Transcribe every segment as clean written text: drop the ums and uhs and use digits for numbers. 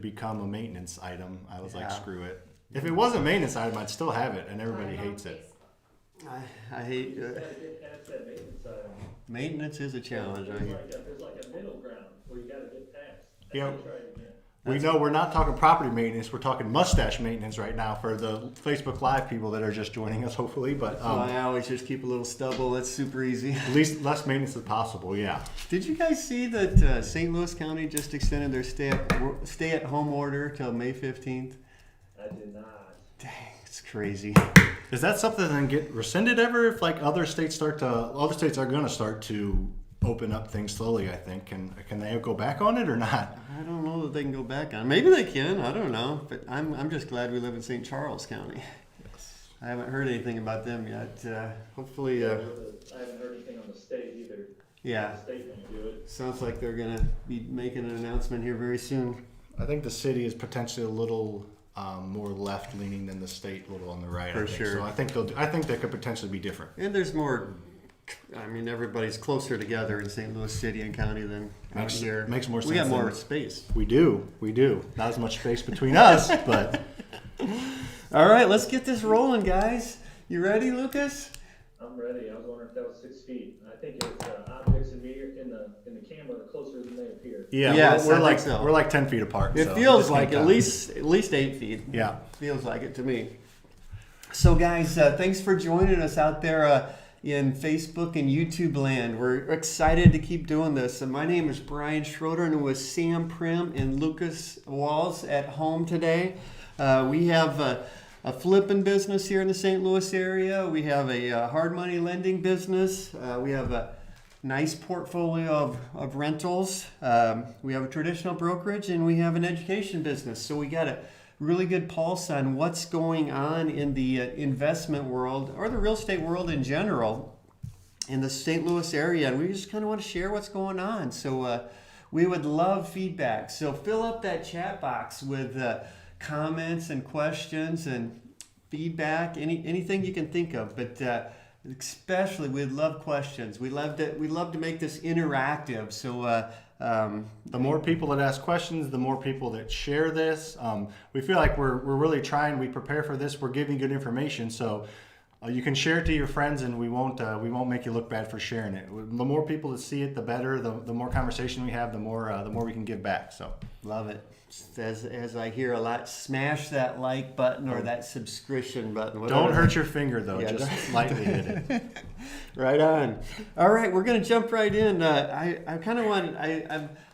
become a maintenance item. I was like, Yeah. screw it. If it was a maintenance item, I'd still have it, and everybody hates it. I hate maintenance is a challenge. There's like a middle ground where you got to get past. Yeah. Try it again. We know we're not talking property maintenance. We're talking mustache maintenance right now for the Facebook Live people that are just joining us, hopefully. But I always just keep a little stubble. That's super easy. at least less maintenance as possible. Yeah. Did you guys see that St. Louis County just extended their stay-at-home order till May 15th? I did not. Dang, it's crazy. Is that something that can get rescinded ever? If like other states are going to start to open up things slowly, I think. Can they go back on it or not? I don't know that they can go back on. Maybe they can. I don't know. But I'm just glad we live in St. Charles County. Yes. I haven't heard anything about them yet. Hopefully. I haven't heard anything on the state either. Yeah. The state won't do it. Sounds like they're going to be making an announcement here very soon. I think the city is potentially a little more left leaning than the state, a little on the right. For I think. sure. So I think they could potentially be different. And there's more. I mean, everybody's closer together in St. Louis City and County than out here. Makes more sense. We got more than, space. We do. Not as much space between us, but. All right, let's get this rolling, guys. You ready, Lucas? I'm ready. I was wondering if that was 6 feet. I think it's objects in the camera are closer than they appear. Yeah, Yes, we're I like think so. we're like 10 feet apart. It so feels just like can't at count. least 8 feet. Yeah. Feels like it to me. So, guys, thanks for joining us out there in Facebook and YouTube land. We're excited to keep doing this. And my name is Brian Schroeder, and with Sam Prim and Lucas Walls at home today. We have a flipping business here in the St. Louis area. We have a hard money lending business. We have a nice portfolio of rentals. We have a traditional brokerage, and we have an education business. So we got a really good pulse on what's going on in the investment world or the real estate world in general in the St. Louis area. And we just kind of want to share what's going on. So we would love feedback. So fill up that chat box with comments and questions and feedback, anything you can think of. But especially, we'd love questions. We'd love to make this interactive. So The more people that ask questions, the more people that share this. We feel like we're really trying. We prepare for this. We're giving good information, so you can share it to your friends, and we won't make you look bad for sharing it. The more people that see it, the better. The more conversation we have, the more we can give back. So love it. As I hear a lot, smash that like button or that subscription button. Don't hurt your finger though. Yeah, just lightly hit it. Right on. All right, we're going to jump right in. I kind of want.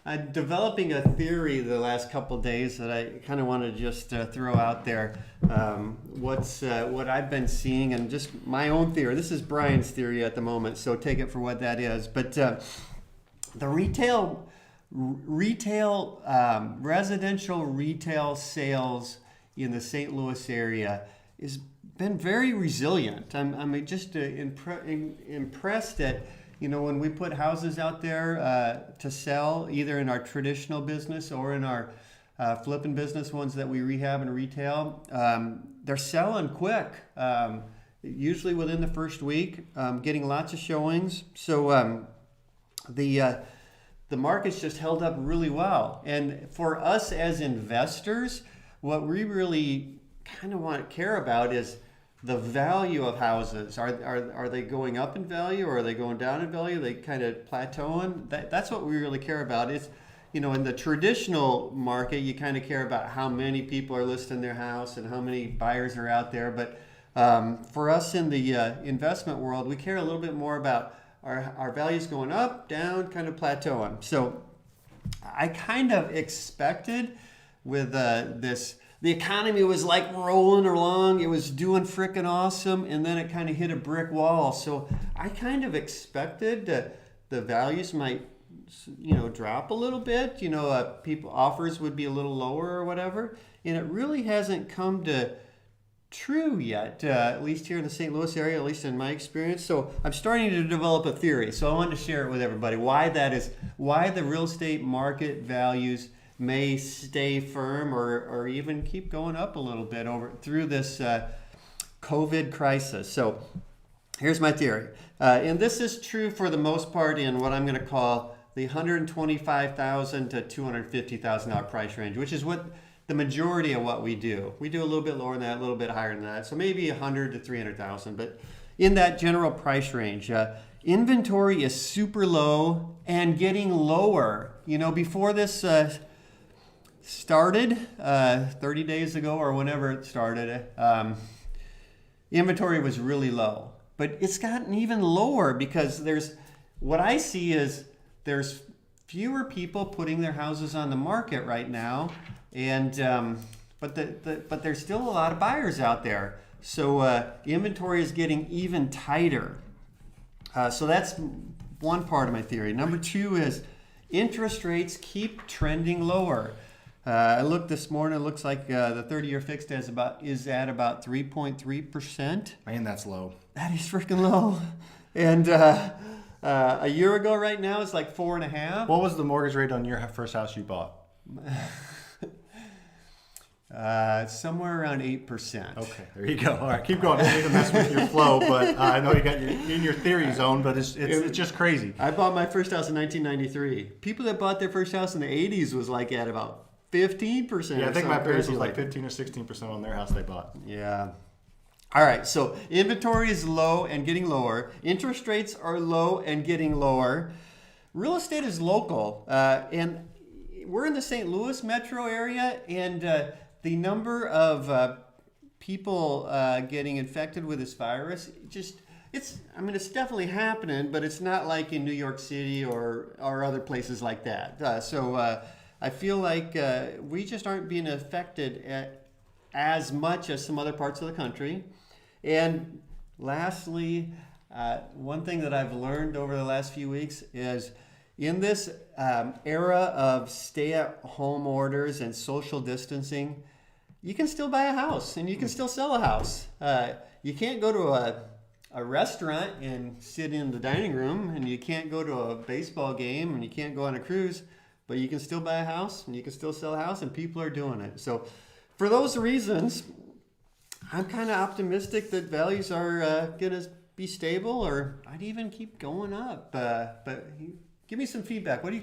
I'm developing a theory the last couple days that I kind of want to just throw out there. What I've been seeing and just my own theory. This is Brian's theory at the moment, so take it for what that is. But the residential retail sales in the St. Louis area has been very resilient. I'm just impressed at, when we put houses out there to sell, either in our traditional business or in our flipping business, ones that we rehab and retail, they're selling quick, usually within the first week, getting lots of showings. So the market's just held up really well. And for us as investors, what we really kind of care about is the value of houses. Are they going up in value, or are they going down in value? Are they kind of plateauing? That's what we really care about. Is, in the traditional market, you kind of care about how many people are listing their house and how many buyers are out there. But for us in the investment world, we care a little bit more about our values going up, down, kind of plateauing. So I kind of expected with the economy was like rolling along. It was doing freaking awesome, and then it kind of hit a brick wall. So I kind of expected the values might, drop a little bit. People offers would be a little lower or whatever, and it really hasn't come to true yet, at least here in the St. Louis area, at least in my experience. So I'm starting to develop a theory. So I wanted to share it with everybody. Why the real estate market values may stay firm or even keep going up a little bit through this COVID crisis. So here's my theory. And this is true for the most part in what I'm going to call the $125,000 to $250,000 price range, which is what the majority of what we do. We do a little bit lower than that, a little bit higher than that. So maybe 100 to 300,000, but in that general price range. Inventory is super low and getting lower. You know, before this started, 30 days ago or whenever it started, inventory was really low. But it's gotten even lower because what I see is there's fewer people putting their houses on the market right now, and but there's still a lot of buyers out there. So inventory is getting even tighter. So that's one part of my theory. Number two is interest rates keep trending lower. I looked this morning. It looks like the 30-year fixed is at about 3.3%. Man, that's low. That is freaking low. And a year ago, right now, it's like 4.5. What was the mortgage rate on your first house you bought? Somewhere around 8%. Okay, there you go. All right, keep going. I don't need to mess with your flow, but I know you got in your theory zone, but it's just crazy. I bought my first house in 1993. People that bought their first house in the 80s was like at about 15%. Yeah, I think my parents was like 15 or 16% on their house they bought. Yeah. All right, so inventory is low and getting lower. Interest rates are low and getting lower. Real estate is local, and we're in the St. Louis metro area, and the number of people getting infected with this virus, it's definitely happening, but it's not like in New York City or other places like that. So I feel like we just aren't being affected as much as some other parts of the country. And lastly, one thing that I've learned over the last few weeks is in this era of stay-at-home orders and social distancing, you can still buy a house and you can still sell a house. You can't go to a restaurant and sit in the dining room, and you can't go to a baseball game, and you can't go on a cruise, but you can still buy a house and you can still sell a house, and people are doing it. So for those reasons, I'm kind of optimistic that values are going to be stable, or I'd even keep going up. But give me some feedback. What do you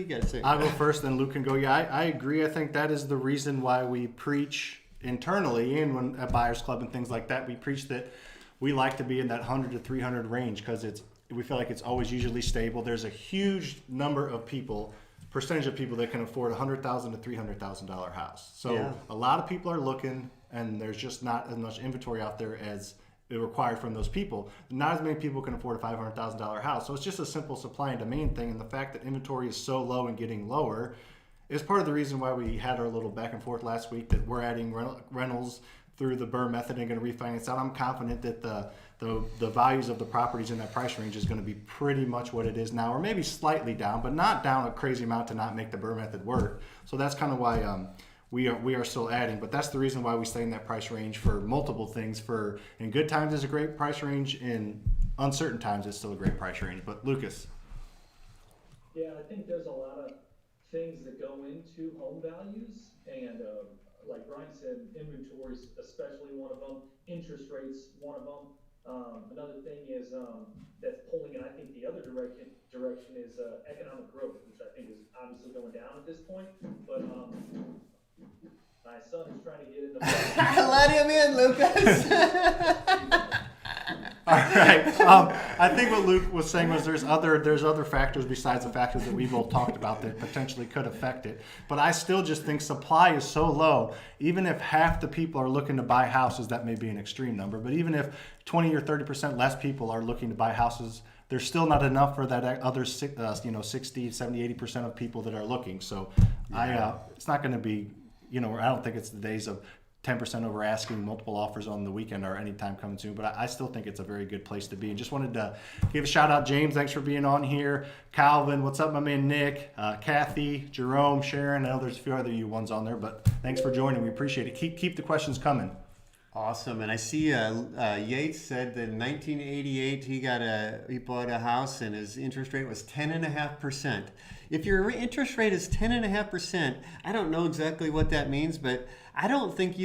guys think? I'll go first, then Luke can go. Yeah, I agree. I think that is the reason why we preach internally and at Buyers Club and things like that. We preach that we like to be in that 100 to 300 range because we feel like it's always usually stable. There's a huge number of percentage of people that can afford $100,000 to $300,000 house. So yeah. A lot of people are looking, and there's just not as much inventory out there as required from those people. Not as many people can afford a $500,000 house. So it's just a simple supply and demand thing. And the fact that inventory is so low and getting lower is part of the reason why we had our little back and forth last week that we're adding rentals through the BRRRR method and going to refinance out. I'm confident that the values of the properties in that price range is going to be pretty much what it is now, or maybe slightly down, but not down a crazy amount to not make the BRRRR method work. So that's kind of why we are still adding, but that's the reason why we stay in that price range for multiple things. In good times, it's a great price range. In uncertain times, it's still a great price range. But Lucas. Yeah, I think there's a lot of things that go into home values, and like Brian said, inventory's especially one of them. Interest rates, one of them. Another thing is that's pulling, and I think the other direction is economic growth, which I think is obviously going down at this point. But my son is trying to get into. Let him in, Lucas. All right. I think what Luke was saying was there's other factors besides the factors that we both talked about that potentially could affect it. But I still just think supply is so low. Even if half the people are looking to buy houses, that may be an extreme number. But even if 20 or 30% less people are looking to buy houses, there's still not enough for that other 60, 70, 80% of people that are looking. So it's not going to be, I don't think it's the days of 10% over asking, multiple offers on the weekend or any time coming soon. But I still think it's a very good place to be. And just wanted to give a shout out, James. Thanks for being on here. Calvin, what's up, my man Nick, Kathy, Jerome, Sharon. I know there's a few other you ones on there, but thanks for joining. We appreciate it. Keep the questions coming. Awesome. And I see Yates said that in 1988 he bought a house and his interest rate was 10.5%. If your interest rate is 10.5%, I don't know exactly what that means, but I don't think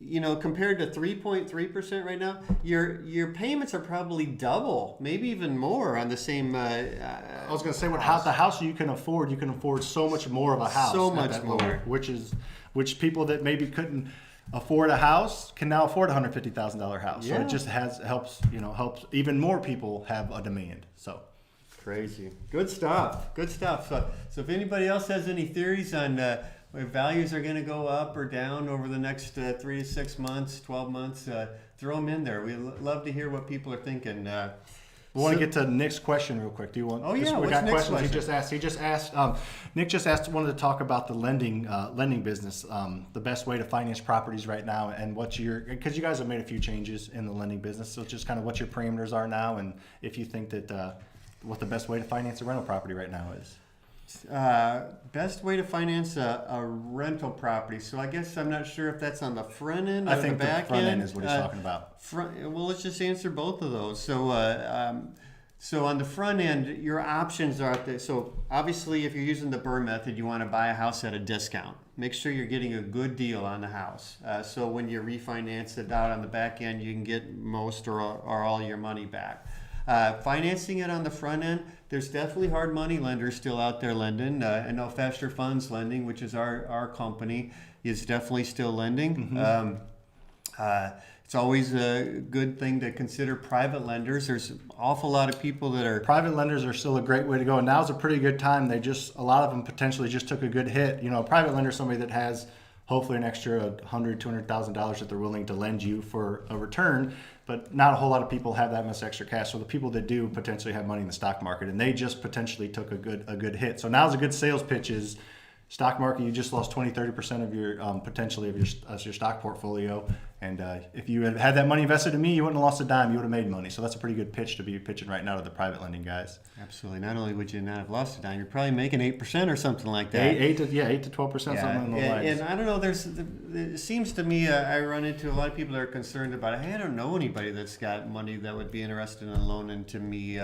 compared to 3.3% right now, your payments are probably double, maybe even more on the same. I was going to say, the house you can afford so much more of a house. So at much that more. level, which people that maybe couldn't afford a house can now afford a $150,000 house. Yeah. So it just helps even more people have a demand. So crazy. Good stuff. So if anybody else has any theories on if values are going to go up or down over the next 3 to 6 months, 12 months, throw them in there. We love to hear what people are thinking. we want to get to Nick's question real quick. Do you want? Oh, yeah. We What's got Nick's questions. question? He just asked. Nick just asked. Wanted to talk about the lending business. The best way to finance properties right now, and because you guys have made a few changes in the lending business. So just kind of what your parameters are now, and if you think that what the best way to finance a rental property right now is. Best way to finance a rental property. So I guess I'm not sure if that's on the front end or I think the back the front end end is what he's talking about. Well, let's just answer both of those. So on the front end, your options are out there. So obviously, if you're using the BRRRR method, you want to buy a house at a discount. Make sure you're getting a good deal on the house. So when you refinance it out on the back end, you can get most or all your money back. Financing it on the front end, there's definitely hard money lenders still out there lending. I know Faster Funds Lending, which is our company, is definitely still lending. Mm-hmm. It's always a good thing to consider private lenders. There's an awful lot of people that are... Private lenders are still a great way to go. And now's a pretty good time. A lot of them potentially just took a good hit. A private lender is somebody that has hopefully an extra $100,000, $200,000 that they're willing to lend you for a return. But not a whole lot of people have that much extra cash. So the people that do potentially have money in the stock market, and they just potentially took a good hit. So now's a good sales pitch is stock market. You just lost 20-30% of your potentially of your stock portfolio. And if you had that money invested in me, you wouldn't have lost a dime. You would have made money. So that's a pretty good pitch to be pitching right now to the private lending guys. Absolutely. Not only would you not have lost a dime, you're probably making 8% or something like that. 8 to 12%, something along those lines. And I don't know. It seems to me I run into a lot of people that are concerned about it. Hey, I don't know anybody that's got money that would be interested in loaning to me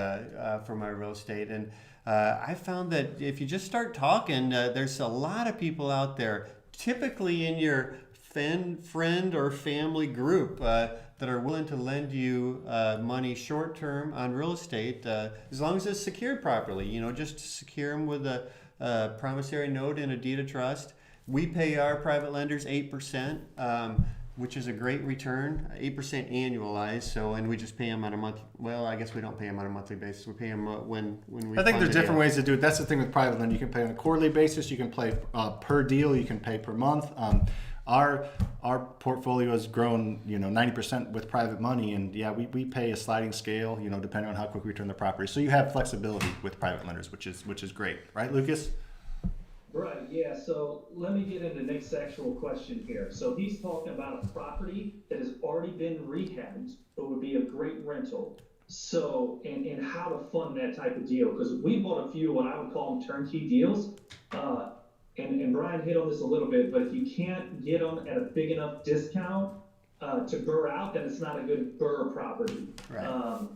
for my real estate. And I found that if you just start talking, there's a lot of people out there, typically in your friend or family group, that are willing to lend you money short term on real estate, as long as it's secured properly. Just secure them with a promissory note and a deed of trust. We pay our private lenders 8%. Which is a great return, 8% annualized. So, and we just pay them on a month. Well, I guess we don't pay them on a monthly basis. We pay them when we. I think there's different ways to do it. That's the thing with private lending. You can pay on a quarterly basis. You can pay per deal. You can pay per month. Our portfolio has grown, 90% with private money, and we pay a sliding scale, depending on how quick we turn the property. So you have flexibility with private lenders, which is great, right, Lucas? Right, yeah, so let me get into Nick's actual question here. So he's talking about a property that has already been rehabbed, but would be a great rental. So, and how to fund that type of deal, because we bought a few, what I would call them turnkey deals. And Brian hit on this a little bit, but if you can't get them at a big enough discount to BRRRR out, then it's not a good BRRRR property. Right.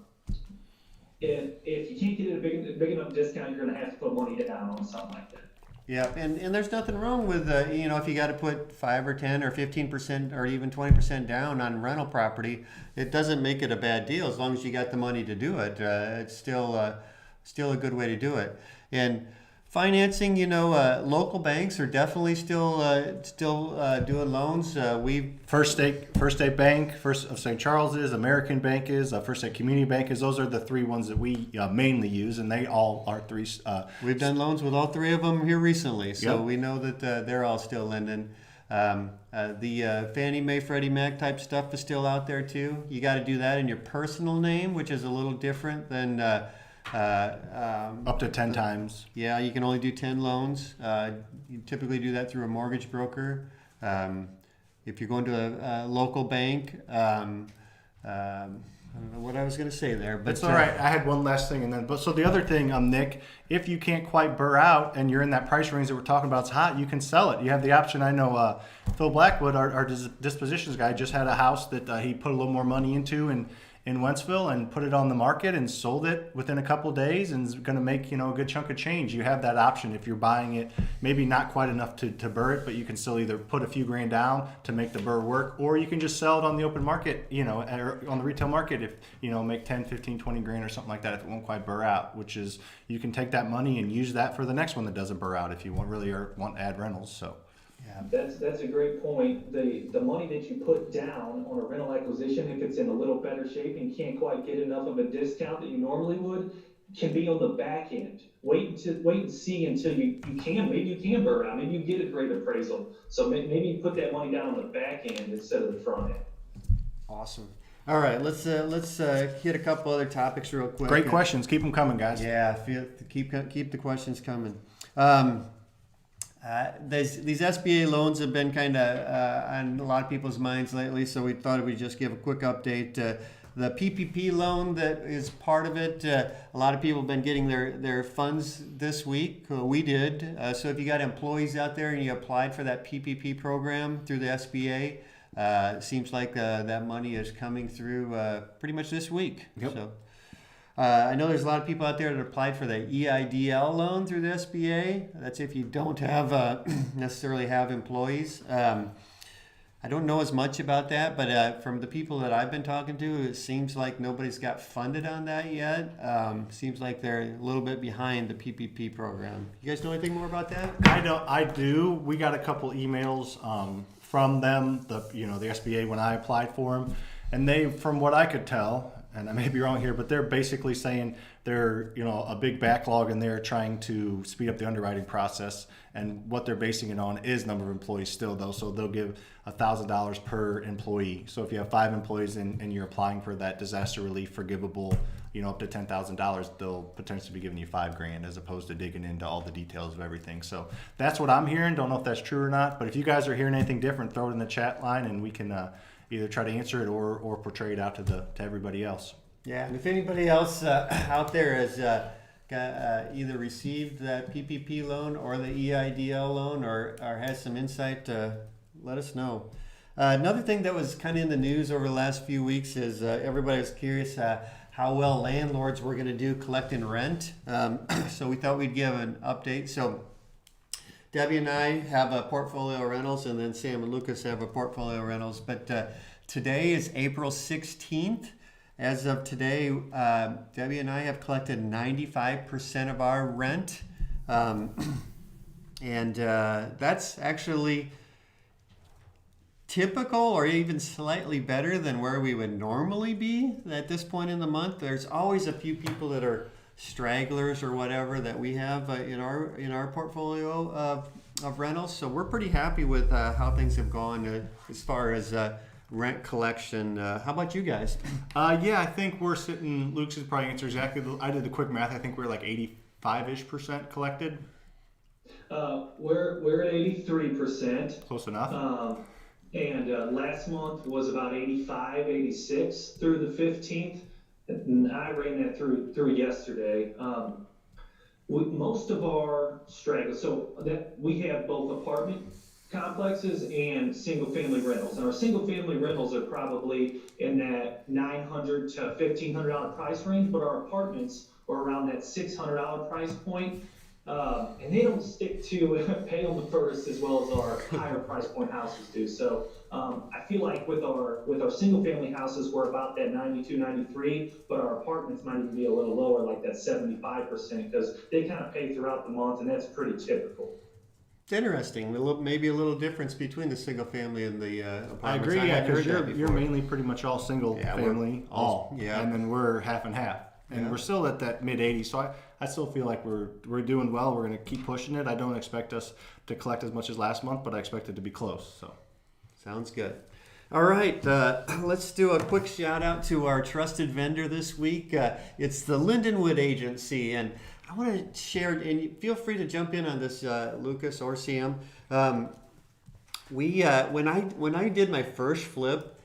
If you can't get it at a big enough discount, you're going to have to put money down on something like that. Yeah, and there's nothing wrong with if you got to put 5 or 10 or 15% or even 20% down on rental property, it doesn't make it a bad deal as long as you got the money to do it. It's still a good way to do it. And financing, local banks are definitely still doing loans. First State Bank, First of St. Charles is, American Bank is, First State Community Bank is. Those are the three ones that we mainly use, and they all are three. We've done loans with all three of them here recently, so Yep. we know that they're all still lending. The Fannie Mae, Freddie Mac type stuff is still out there too. You got to do that in your personal name, which is a little different than. Up to 10 times. Yeah, you can only do 10 loans. You typically do that through a mortgage broker. If you're going to a local bank, I don't know what I was going to say there, but That's all right. I had one last thing, so the other thing, Nick, if you can't quite BRRRR out and you're in that price range that we're talking about, it's hot, you can sell it. You have the option. I know Phil Blackwood, our dispositions guy, just had a house that he put a little more money into, and in Wentzville and put it on the market and sold it within a couple days and is going to make, a good chunk of change. You have that option if you're buying it, maybe not quite enough to burr it, but you can still either put a few grand down to make the burr work, or you can just sell it on the open market, or on the retail market if, make 10, 15, 20 grand or something like that if it won't quite burr out, which is you can take that money and use that for the next one that doesn't burr out if you want to add rentals. So. Yeah. That's a great point. The money that you put down on a rental acquisition, if it's in a little better shape and can't quite get enough of a discount that you normally would, can be on the back end. Wait and see until maybe you can burr out, maybe you get a great appraisal. So maybe you put that money down on the back end instead of the front end. Awesome. All right, let's hit a couple other topics real quick. Great questions. Keep them coming, guys. Yeah, keep the questions coming. These SBA loans have been kind of on a lot of people's minds lately, so we thought we'd just give a quick update. The PPP loan that is part of it, a lot of people have been getting their funds this week. We did. So if you got employees out there and you applied for that PPP program through the SBA, it seems like that money is coming through pretty much this week. Yep. So. I know there's a lot of people out there that applied for the EIDL loan through the SBA. That's if you don't have necessarily have employees. I don't know as much about that, but from the people that I've been talking to, it seems like nobody's got funded on that yet. Seems like they're a little bit behind the PPP program. You guys know anything more about that? I do. We got a couple emails from them, the SBA when I applied for them, and they, from what I could tell, and I may be wrong here, but they're basically saying they're, a big backlog and they're trying to speed up the underwriting process. And what they're basing it on is number of employees still, though. So they'll give $1,000 per employee. So if you have 5 employees and you're applying for that disaster relief forgivable, up to $10,000, they'll potentially be giving you $5,000 as opposed to digging into all the details of everything. So that's what I'm hearing. Don't know if that's true or not, but if you guys are hearing anything different, throw it in the chat line and we can either try to answer it or portray it out to everybody else. Yeah, and if anybody else out there has either received that PPP loan or the EIDL loan or has some insight, let us know. Another thing that was kind of in the news over the last few weeks is everybody was curious how well landlords were going to do collecting rent. So we thought we'd give an update. So Debbie and I have a portfolio of rentals, and then Sam and Lucas have a portfolio of rentals. But today is April 16th. As of today, Debbie and I have collected 95% of our rent. And that's actually typical or even slightly better than where we would normally be at this point in the month. There's always a few people that are stragglers or whatever that we have in our portfolio of rentals. So we're pretty happy with how things have gone as far as rent collection. How about you guys? Yeah, I think we're sitting, Luke's is probably answer exactly. I did the quick math. I think we're like 85-ish% collected. We're at 83%. Close enough. And last month was about 85, 86 through the 15th. And I ran that through yesterday. Most of our stragglers, so that we have both apartment complexes and single family rentals. And our single family rentals are probably in that $900 to $1,500 price range, but our apartments are around that $600 price point. And they don't stick to pay on the first as well as our higher price point houses do. So I feel like with our single family houses, we're about that 92, 93, but our apartments might even be a little lower, like that 75%, because they kind of pay throughout the month, and that's pretty typical. It's interesting. Maybe a little difference between the single family and the apartments. I agree, yeah, because you're mainly pretty much all single family, and then we're half and half. And we're still at that mid-80s, so I still feel like we're doing well. We're going to keep pushing it. I don't expect us to collect as much as last month, but I expect it to be close. So, sounds good. All right, let's do a quick shout out to our trusted vendor this week. It's the Lindenwood Agency, and I want to share, and feel free to jump in on this, Lucas or Sam. When I did my first flip,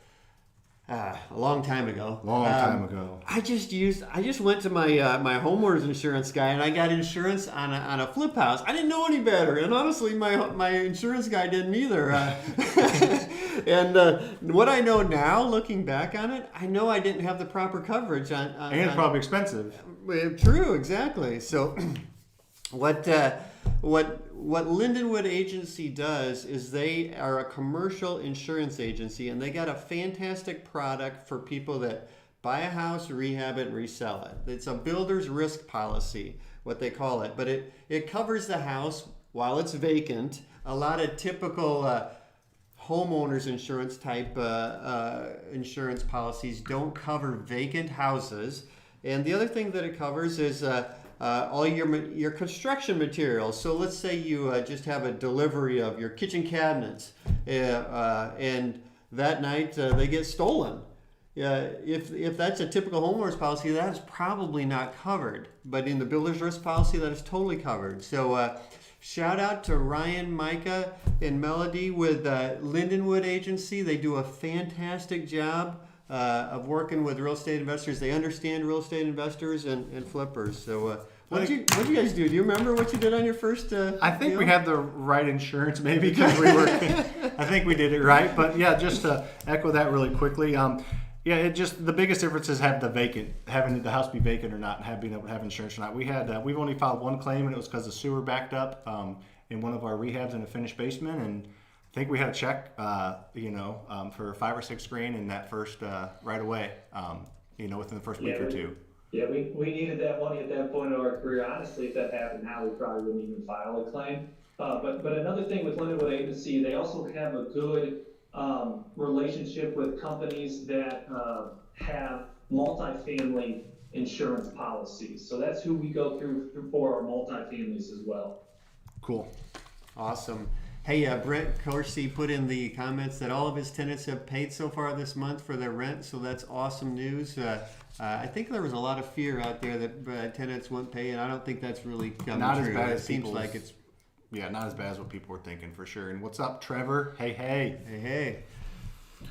A long time ago. Long time ago. I just went to my my homeowner's insurance guy, and I got insurance on a flip house. I didn't know any better, and honestly, my insurance guy didn't either. And what I know now, looking back on it, I know I didn't have the proper coverage on And it's probably expensive. True, exactly. So, what Lindenwood Agency does is they are a commercial insurance agency, and they got a fantastic product for people that buy a house, rehab it, and resell it. It's a builder's risk policy, what they call it, but it covers the house while it's vacant. A lot of typical homeowners insurance type insurance policies don't cover vacant houses. And the other thing that it covers is all your construction materials. So let's say you just have a delivery of your kitchen cabinets, and that night they get stolen. If that's a typical homeowner's policy, that is probably not covered. But in the builder's risk policy, that is totally covered. So shout out to Ryan, Micah, and Melody with Lindenwood Agency. They do a fantastic job of working with real estate investors. They understand real estate investors and flippers. So what'd you guys do? Do you remember what you did on your first I think deal? we had the right insurance, maybe, because we were. I think we did it right. But yeah, just to echo that really quickly. Yeah, it just the biggest difference is having the house be vacant or not, and being able to have insurance or not. We've only filed one claim, and it was because the sewer backed up in one of our rehabs in a finished basement, and I think we had a check, for $5 or $6 grand in that first right away, within the first week or two. Yeah, we needed that money at that point in our career. Honestly, if that happened now, we probably wouldn't even file a claim. But another thing with Lindenwood Agency, they also have a good relationship with companies that have multifamily insurance policies. So that's who we go through for our multifamilies as well. Cool. Awesome. Hey, Brent Corsi put in the comments that all of his tenants have paid so far this month for their rent, so that's awesome news. I think there was a lot of fear out there that tenants won't pay, and I don't think that's really coming Not true. as bad It as seems like it's... Yeah, not as bad as what people were thinking, for sure. And what's up, Trevor? Hey. Hey.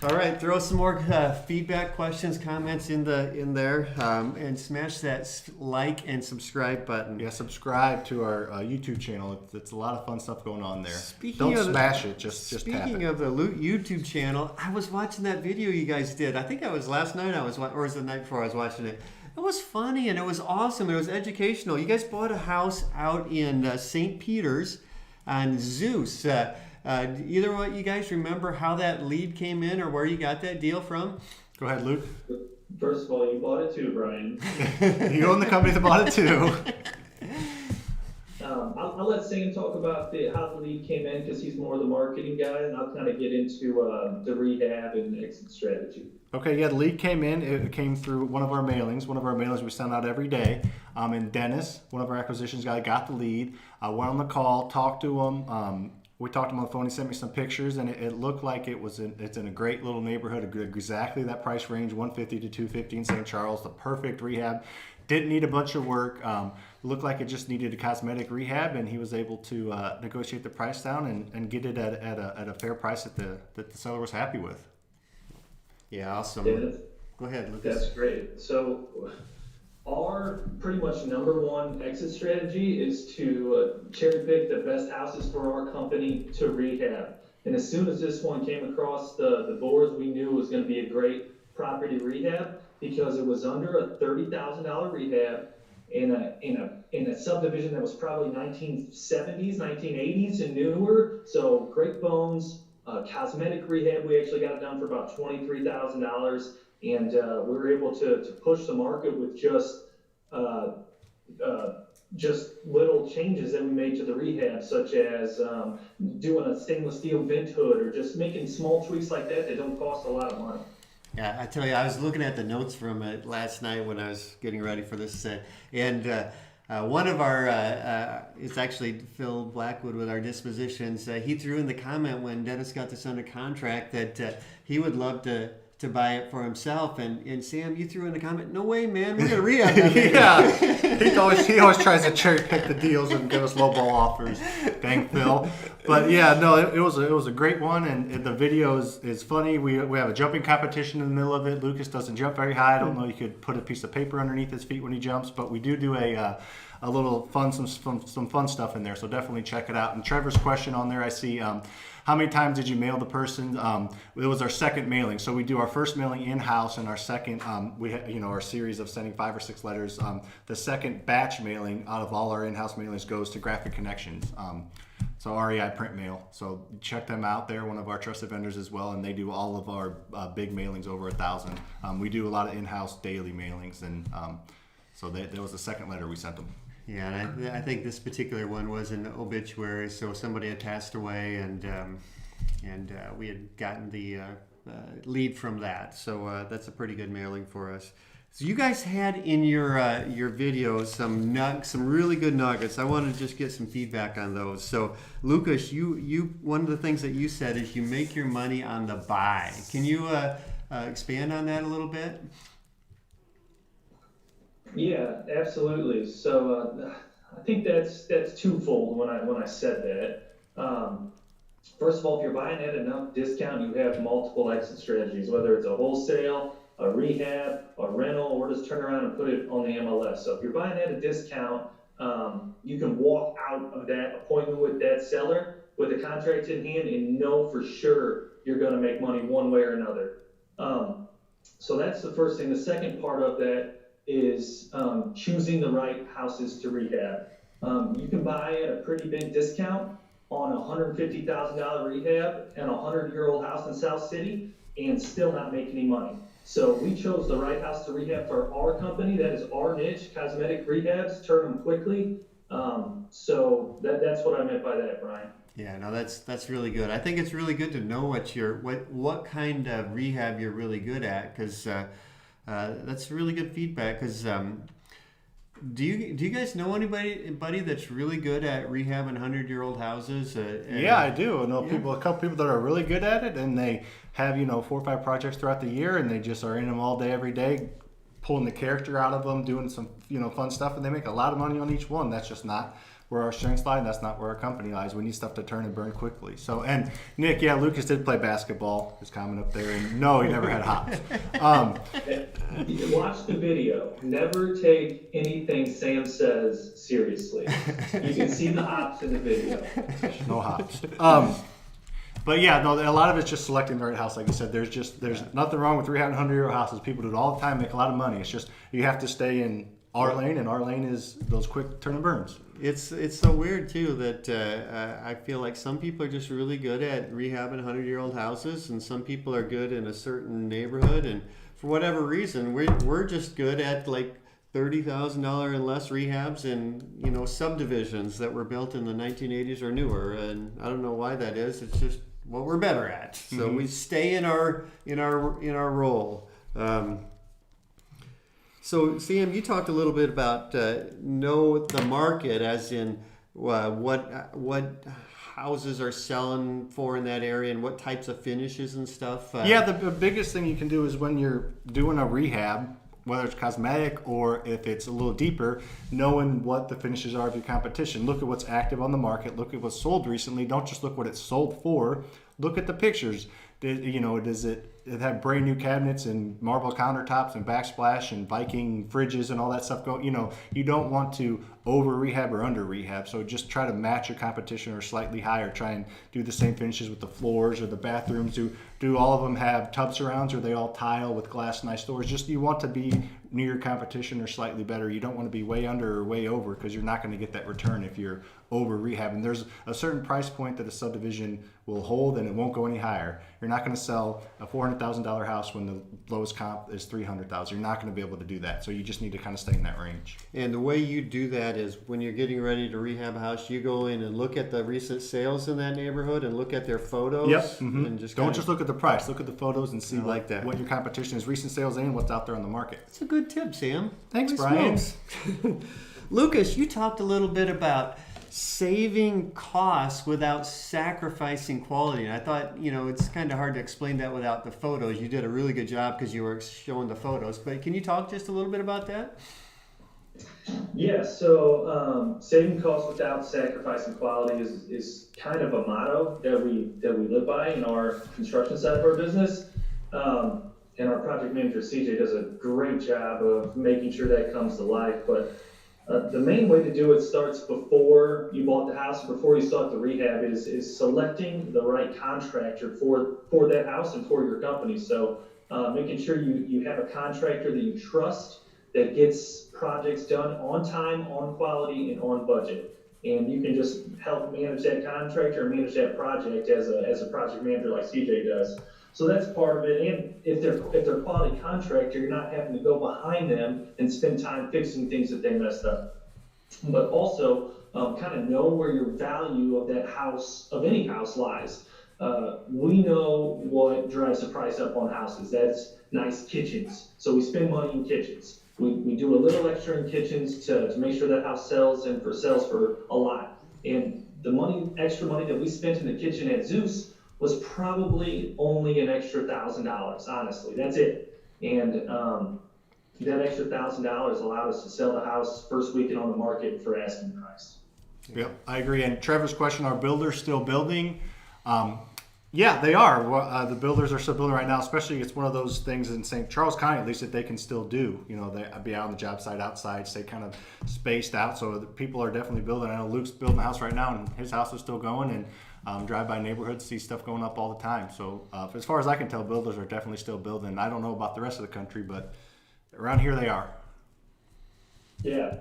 All right, throw some more feedback, questions, comments in there, and smash that like and subscribe button. Yeah, subscribe to our YouTube channel. It's a lot of fun stuff going on there. Don't smash it, just tap it. Speaking of the YouTube channel, I was watching that video you guys did. I think it was last night or was it the night before I was watching it. It was funny and it was awesome. It was educational. You guys bought a house out in St. Peter's on Zeus. Either one you guys remember how that lead came in or where you got that deal from? Go ahead, Luke. First of all, you bought it too, Brian. You own the company that bought it too. I'll let Sam talk about how the lead came in because he's more the marketing guy, and I'll kind of get into the rehab and exit strategy. Okay, yeah, the lead came in. It came through one of our mailings. One of our mailings we send out every day. And Dennis, one of our acquisitions guys, got the lead. I went on the call, talked to him. We talked to him on the phone. He sent me some pictures, and it looked like it's in a great little neighborhood, exactly that price range, 150 to 250 in St. Charles, the perfect rehab. Didn't need a bunch of work. Looked like it just needed a cosmetic rehab, and he was able to negotiate the price down and get it at a fair price that the seller was happy with. Yeah, awesome. Yeah, Go ahead, Lucas. That's great. So our pretty much number one exit strategy is to cherry pick the best houses for our company to rehab. And as soon as this one came across the boards, we knew it was going to be a great property rehab because it was under a $30,000 rehab in a subdivision that was probably 1970s, 1980s and newer. So great bones, cosmetic rehab. We actually got it done for about $23,000. And we were able to push the market with just little changes that we made to the rehab, such as doing a stainless steel vent hood or just making small tweaks like that don't cost a lot of money. Yeah, I tell you, I was looking at the notes from it last night when I was getting ready for this set, and one of our, it's actually Phil Blackwood with our dispositions, he threw in the comment when Dennis got this under contract that he would love to to buy it for himself. And Sam, you threw in a comment, no way, man, we're going to rehab that baby. Yeah, he always tries to cherry pick the deals and give us lowball offers. Dang Phil. But yeah, no, it was a great one, and the video is funny. We have a jumping competition in the middle of it. Lucas doesn't jump very high. I don't know, you could put a piece of paper underneath his feet when he jumps, but we do a little fun, some fun stuff in there. So definitely check it out. And Trevor's question on there, I see. How many times did you mail the person? It was our second mailing. So we do our first mailing in-house, and our second, our series of sending 5 or 6 letters. The second batch mailing out of all our in-house mailings goes to Graphic Connections. So REI Print Mail. So check them out. They're one of our trusted vendors as well, and they do all of our big mailings over 1,000. We do a lot of in-house daily mailings, and so that was the second letter we sent them. Yeah, and I think this particular one was an obituary, so somebody had passed away, and we had gotten the lead from that. So that's a pretty good mailing for us. So you guys had in your video some really good nuggets. I want to just get some feedback on those. So Lucas, you one of the things that you said is you make your money on the buy. Can you expand on that a little bit? Yeah, absolutely. So I think that's twofold when I said that. First of all, if you're buying at enough discount, you have multiple exit strategies, whether it's a wholesale, a rehab, a rental, or just turn around and put it on the MLS. So if you're buying at a discount, you can walk out of that appointment with that seller with a contract in hand and know for sure you're going to make money one way or another. So that's the first thing. The second part of that is choosing the right houses to rehab. You can buy at a pretty big discount on a $150,000 rehab and a 100-year-old house in South City and still not make any money. So we chose the right house to rehab for our company. That is our niche, cosmetic rehabs, turn them quickly. So that's what I meant by that, Brian. Yeah, no, that's really good. I think it's really good to know what kind of rehab you're really good at, because that's really good feedback. Because do you guys know anybody that's really good at rehabbing 100-year-old houses? Yeah, I do. I know a couple people that are really good at it, and they have 4 or 5 projects throughout the year, and they just are in them all day, every day, pulling the character out of them, doing some fun stuff, and they make a lot of money on each one. That's just not where our strengths lie, and that's not where our company lies. We need stuff to turn and burn quickly. So, and Nick, yeah, Lucas did play basketball. His comment up there, and no, he never had hops. Watch the video. Never take anything Sam says seriously. You can see the hops in the video. No hops. But yeah, no, a lot of it's just selecting the right house. Like you said, there's nothing wrong with rehabbing 100-year-old houses. People do it all the time, make a lot of money. It's just you have to stay in our lane, and our lane is those quick turn and burns. It's so weird too that I feel like some people are just really good at rehabbing 100-year-old houses, and some people are good in a certain neighborhood, and for whatever reason, we're just good at like $30,000 and less rehabs in subdivisions that were built in the 1980s or newer, and I don't know why that is. It's just what we're better at. So we stay in our role. So Sam, you talked a little bit about know the market, as in what houses are selling for in that area and what types of finishes and stuff. Yeah, the biggest thing you can do is when you're doing a rehab, whether it's cosmetic or if it's a little deeper, knowing what the finishes are of your competition. Look at what's active on the market. Look at what's sold recently. Don't just look what it's sold for. Look at the pictures. Does it have brand new cabinets and marble countertops and backsplash and Viking fridges and all that stuff you don't want to over rehab or under rehab, so just try to match your competition or slightly higher. Try and do the same finishes with the floors or the bathrooms. Do all of them have tub surrounds, or they all tile with glass nice doors? Just you want to be near your competition or slightly better. You don't want to be way under or way over, because you're not going to get that return if you're over rehab. And there's a certain price point that a subdivision will hold, and it won't go any higher. You're not going to sell a $400,000 house when the lowest comp is $300,000. You're not going to be able to do that. So you just need to kind of stay in that range. And the way you do that is when you're getting ready to rehab a house, you go in and look at the recent sales in that neighborhood and look at their photos. Yep. Mm-hmm. And just don't just look at the price. Look at the photos and see like that. What your competition is, recent sales and what's out there on the market. That's a good tip, Sam. Thanks, Holy Brian. smokes. Lucas, you talked a little bit about saving costs without sacrificing quality. And I thought, it's kind of hard to explain that without the photos. You did a really good job because you were showing the photos. But can you talk just a little bit about that? Yeah, so saving costs without sacrificing quality is kind of a motto that we live by in our construction side of our business. And our project manager CJ does a great job of making sure that comes to life. But the main way to do it starts before you bought the house, before you start the rehab, is selecting the right contractor for that house and for your company. So making sure you have a contractor that you trust, that gets projects done on time, on quality, and on budget. And you can just help manage that contractor and manage that project as a project manager like CJ does. So that's part of it. And if they're quality contractor, you're not having to go behind them and spend time fixing things that they messed up. But also kind of know where your value of that house, of any house, lies. We know what drives the price up on houses. That's nice kitchens. So we spend money in kitchens. We do a little extra in kitchens to make sure that house sells and sells for a lot. And the extra money that we spent in the kitchen at Zeus was probably only an extra $1,000, honestly. That's it. And that extra $1,000 allowed us to sell the house first weekend on the market for asking price. Yep, I agree. And Trevor's question, are builders still building? Yeah, they are. The builders are still building right now, especially it's one of those things in St. Charles County, at least, that they can still do. They be out on the job site outside, stay kind of spaced out. So the people are definitely building. I know Luke's building a house right now, and his house is still going. And drive by neighborhoods, see stuff going up all the time. So as far as I can tell, builders are definitely still building. I don't know about the rest of the country, but around here they are. Yeah,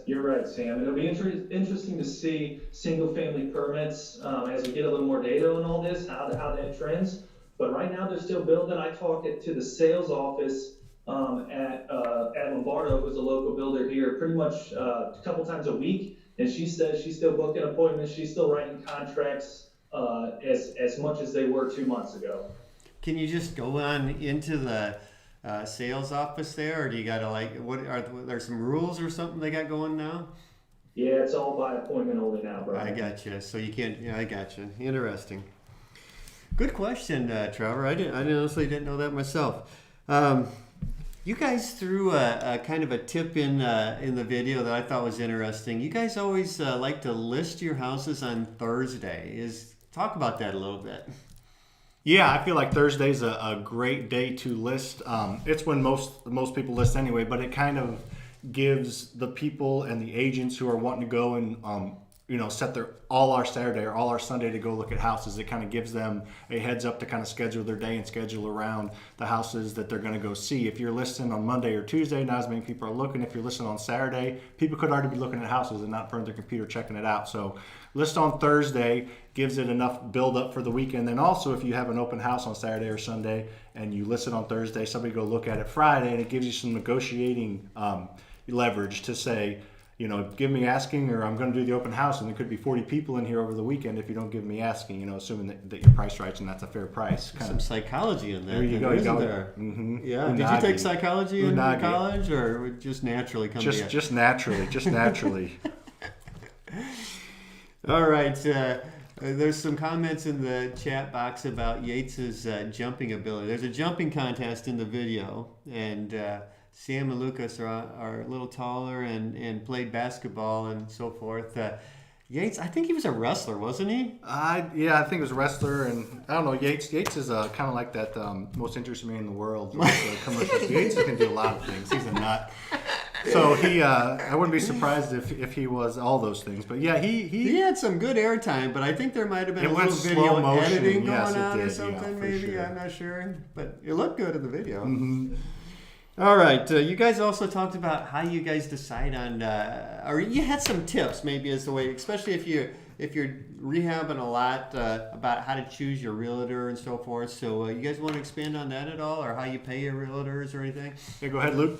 you're right, Sam. It'll be interesting to see single-family permits as we get a little more data on all this, how that trends. But right now they're still building. I talked to the sales office at Lombardo, who's a local builder here, pretty much a couple times a week, and she says she's still booking appointments. She's still writing contracts as much as they were 2 months ago. Can you just go on into the sales office there, or do you gotta what are there some rules or something they got going now? Yeah, it's all by appointment only now, bro. I gotcha. So you can't. Yeah, I gotcha. Interesting. Good question, Trevor. I honestly didn't know that myself. You guys threw a kind of a tip in the video that I thought was interesting. You guys always like to list your houses on Thursday. Talk about that a little bit. Yeah, I feel like Thursday's a great day to list. It's when most people list anyway, but it kind of gives the people and the agents who are wanting to go and set all our Saturday or all our Sunday to go look at houses. It kind of gives them a heads up to kind of schedule their day and schedule around the houses that they're going to go see. If you're listing on Monday or Tuesday, not as many people are looking. If you're listing on Saturday, people could already be looking at houses and not in front of their computer checking it out. So list on Thursday gives it enough build up for the weekend. Then also, if you have an open house on Saturday or Sunday and you list it on Thursday, somebody go look at it Friday, and it gives you some negotiating leverage to say, give me asking, or I'm going to do the open house, and there could be 40 people in here over the weekend if you don't give me asking, assuming that your price right and that's a fair price. Some psychology in there. There you go. Isn't there? Mm-hmm. Yeah. Did you take psychology in college, or it just naturally come to you? Just naturally. All right. There's some comments in the chat box about Yates's jumping ability. There's a jumping contest in the video, and Sam and Lucas are a little taller and played basketball and so forth. Yates, I think he was a wrestler, wasn't he? Yeah, I think he was a wrestler, and I don't know. Yates is kind of like that most interesting man in the world. Commercial. Yates can do a lot of things. He's a nut. So I wouldn't be surprised if he was all those things. But yeah, he had some good airtime, but I think there might have been a little video editing going on or something. Maybe sure. I'm not sure, but it looked good in the video. Mm-hmm. All right, you guys also talked about how you guys decide on, or you had some tips maybe as the way, especially if you're rehabbing a lot, about how to choose your realtor and so forth. So you guys want to expand on that at all, or how you pay your realtors or anything? Yeah, go ahead, Luke.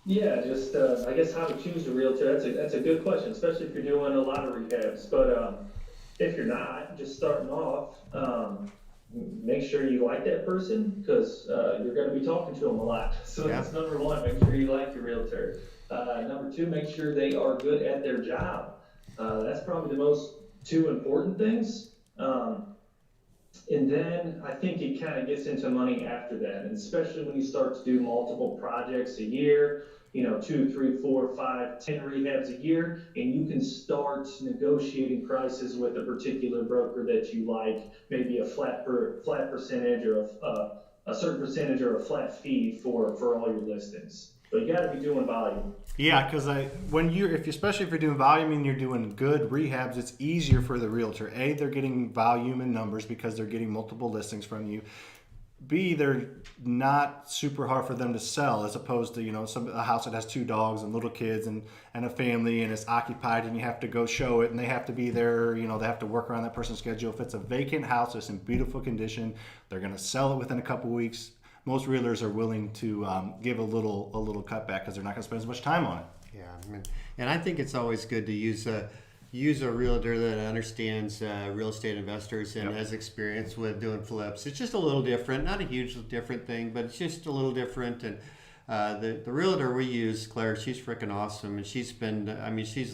Yeah, just I guess how to choose a realtor. That's a good question, especially if you're doing a lot of rehabs. But if you're not, just starting off, make sure you like that person, because you're going to be talking to them a lot. So that's number one. Make sure you like your realtor. Number two, make sure they are good at their job. That's probably the most two important things. And then I think it kind of gets into money after that, and especially when you start to do multiple projects a year, 2, 3, 4, 5, 10 rehabs a year, and you can start negotiating prices with a particular broker that you like, maybe a flat percentage or a certain percentage or a flat fee for all your listings. But you got to be doing volume. Yeah, because especially if you're doing volume and you're doing good rehabs, it's easier for the realtor. A, they're getting volume and numbers because they're getting multiple listings from you. B, they're not super hard for them to sell as opposed to, a house that has 2 dogs and little kids and a family and it's occupied and you have to go show it and they have to be there, they have to work around that person's schedule. If it's a vacant house that's in beautiful condition, they're going to sell it within a couple weeks. Most realtors are willing to give a little cutback because they're not going to spend as much time on it. Yeah, and I think it's always good to use a realtor that understands real estate investors and has experience with doing flips. It's just a little different, not a hugely different thing, but it's just a little different. And the realtor we use, Claire, she's freaking awesome, and she's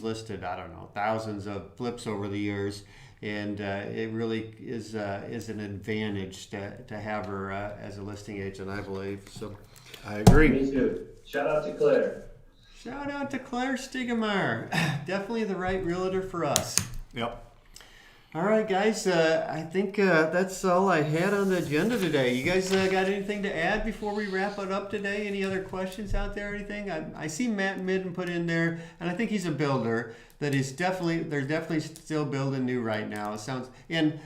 listed, I don't know, thousands of flips over the years. And it really is an advantage to have her as a listing agent, I believe. So I agree. Me too. Shout out to Claire. Shout out to Claire Stigemeyer. Definitely the right realtor for us. Yep. All right, guys. I think that's all I had on the agenda today. You guys got anything to add before we wrap it up today? Any other questions out there? Anything? I see Matt Midden put in there, and I think he's a builder. They're definitely still building new right now. It sounds, and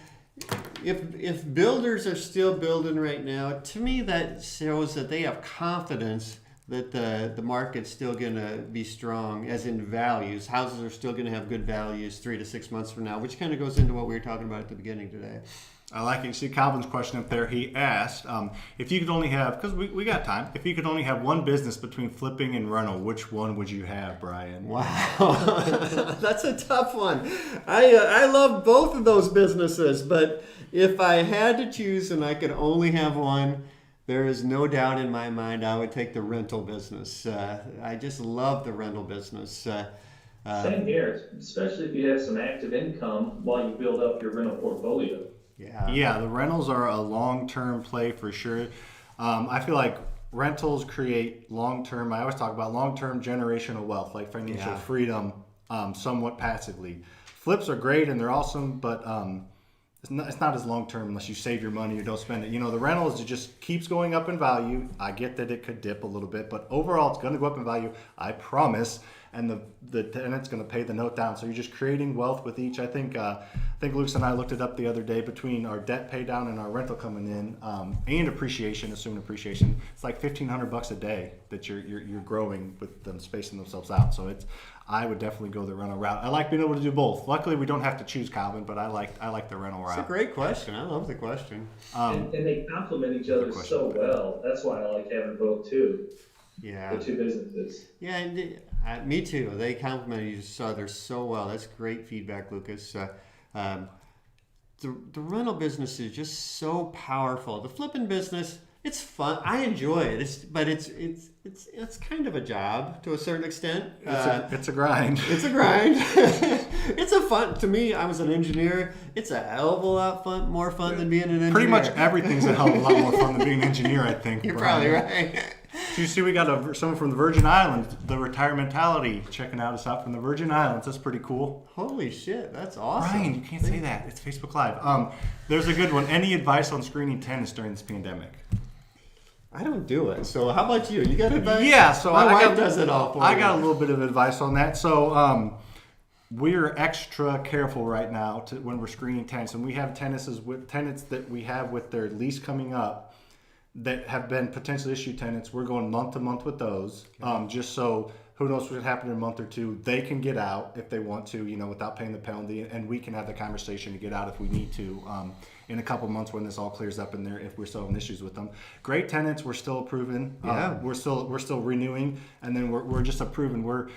if builders are still building right now, to me that shows that they have confidence that the market's still going to be strong, as in values. Houses are still going to have good values 3 to 6 months from now, which kind of goes into what we were talking about at the beginning today. I like it. You see Calvin's question up there. He asked, if you could only have, because we got time, if you could only have one business between flipping and rental, which one would you have, Brian? Wow. That's a tough one. I love both of those businesses, but if I had to choose and I could only have one, there is no doubt in my mind I would take the rental business. I just love the rental business. Same here, especially if you have some active income while you build up your rental portfolio. Yeah, the rentals are a long-term play for sure. I feel like rentals create long-term, I always talk about long-term generational wealth, like financial freedom, somewhat passively. Flips are great and they're awesome, but it's not as long-term unless you save your money or don't spend it. The rentals, it just keeps going up in value. I get that it could dip a little bit, but overall it's going to go up in value, I promise. And the tenant's going to pay the note down. So you're just creating wealth with each. I think Luke and I looked it up the other day between our debt pay down and our rental coming in, and appreciation, assuming appreciation. It's like $1,500 a day that you're growing with them spacing themselves out. So I would definitely go the rental route. I like being able to do both. Luckily, we don't have to choose, Calvin, but I like the rental route. It's a great question. I love the question. And they complement each other so well. That's why I like having both too. Yeah. The two businesses. Yeah, and me too. They complement each other so well. That's great feedback, Lucas. The rental business is just so powerful. The flipping business, it's fun. I enjoy it. But it's kind of a job to a certain extent. It's a grind. It's a grind. It's a fun. To me, I was an engineer. It's a hell of a lot more fun than being an engineer. Pretty much everything's a hell of a lot more fun than being an engineer, I think. You're Brian. probably right. So you see, we got someone from the Virgin Islands, the Retire Mentality, checking us out from the Virgin Islands. That's pretty cool. Holy shit, that's awesome. Brian, you can't say that. It's Facebook Live. There's a good one. Any advice on screening tenants during this pandemic? I don't do it. So how about you? You got advice? Yeah, so my wife does it all for me. I got a little bit of advice on that. So we're extra careful right now when we're screening tenants, and we have tenants that we have with their lease coming up that have been potential issue tenants. We're going month to month with those, just so who knows what could happen in a month or two. They can get out if they want to, without paying the penalty, and we can have the conversation to get out if we need to in a couple months when this all clears up in there, if we're still having issues with them. Great tenants, we're still approving. We're still renewing, and then we're just approving. We're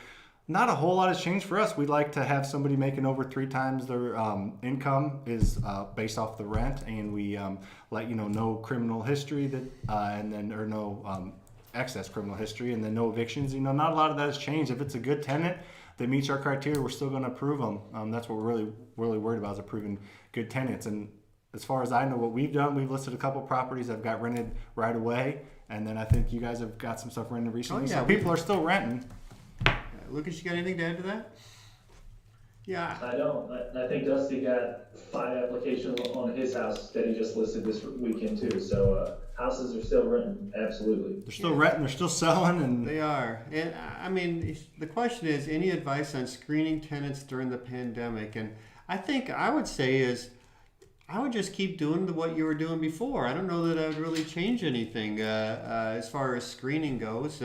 not a whole lot has changed for us. We like to have somebody making over 3 times their income is based off the rent, and we no criminal history or no excess criminal history, and then no evictions. Not a lot of that has changed. If it's a good tenant, that meets our criteria, we're still going to approve them. That's what we're really worried about, is approving good tenants. And as far as I know, what we've done, we've listed a couple properties that got rented right away, and then I think you guys have got some stuff rented recently. Oh, yeah, so people are still renting. Lucas, you got anything to add to that? Yeah. I don't. I think Dusty got 5 applications on his house that he just listed this weekend too. So houses are still renting, absolutely. They're still renting, they're still selling, and They are. And I mean, the question is, any advice on screening tenants during the pandemic? And I think I would say is, I would just keep doing what you were doing before. I don't know that I would really change anything as far as screening goes.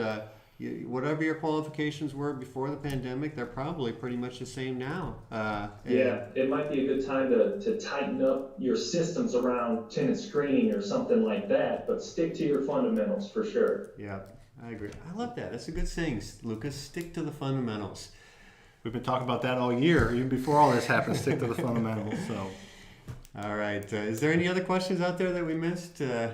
Whatever your qualifications were before the pandemic, they're probably pretty much the same now. Yeah, it might be a good time to tighten up your systems around tenant screening or something like that, but stick to your fundamentals for sure. Yeah, I agree. I love that. That's a good saying, Lucas. Stick to the fundamentals. we've been talking about that all year, even before all this happened. Stick to the fundamentals. So. All right. Is there any other questions out there that we missed? I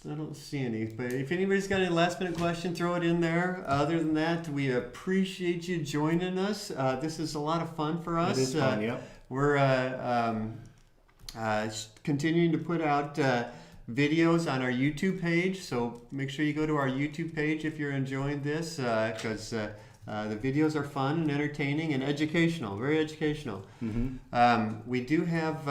don't see any, but if anybody's got any last minute question, throw it in there. Other than that, we appreciate you joining us. This is a lot of fun for us. It is fun, yep. We're continuing to put out videos on our YouTube page, so make sure you go to our YouTube page if you're enjoying this, because the videos are fun and entertaining and educational, very educational. Mm-hmm. We do have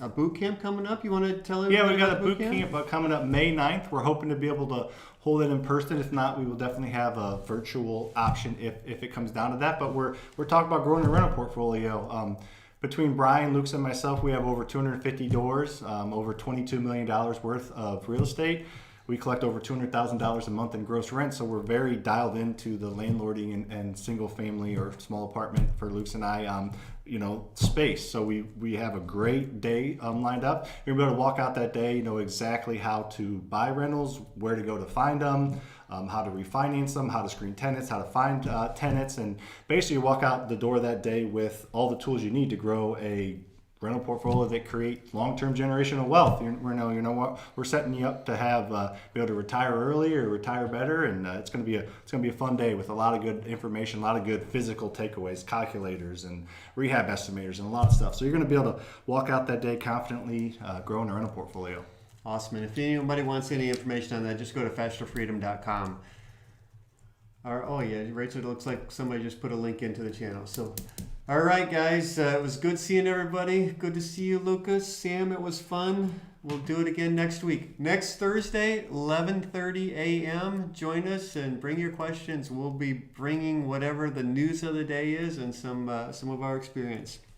a boot camp coming up. You want to tell everybody? Yeah, we've got a about boot camp coming up May 9th. We're hoping to be able to hold it in person. If not, we will definitely have a virtual option if it comes down to that. But we're talking about growing a rental portfolio. Between Brian, Luke, and myself, we have over 250 doors, over $22 million worth of real estate. We collect over $200,000 a month in gross rent, so we're very dialed into the landlording and single family or small apartment for Luke's and I, space. So we have a great day lined up. You're gonna be able to walk out that day, know exactly how to buy rentals, where to go to find them, how to refinance them, how to screen tenants, how to find tenants, and basically walk out the door that day with all the tools you need to grow a rental portfolio that create long-term generational wealth. We're setting you up to have be able to retire early or retire better, and it's going to be a fun day with a lot of good information, a lot of good physical takeaways, calculators and rehab estimators, and a lot of stuff. So you're going to be able to walk out that day confidently growing a rental portfolio. Awesome. And if anybody wants any information on that, just go to FasterFreedom.com. Rachel, it looks like somebody just put a link into the channel. So, all right, guys, it was good seeing everybody. Good to see you, Lucas. Sam, it was fun. We'll do it again next week. Next Thursday, 11:30 a.m. Join us and bring your questions. We'll be bringing whatever the news of the day is and some of our experience.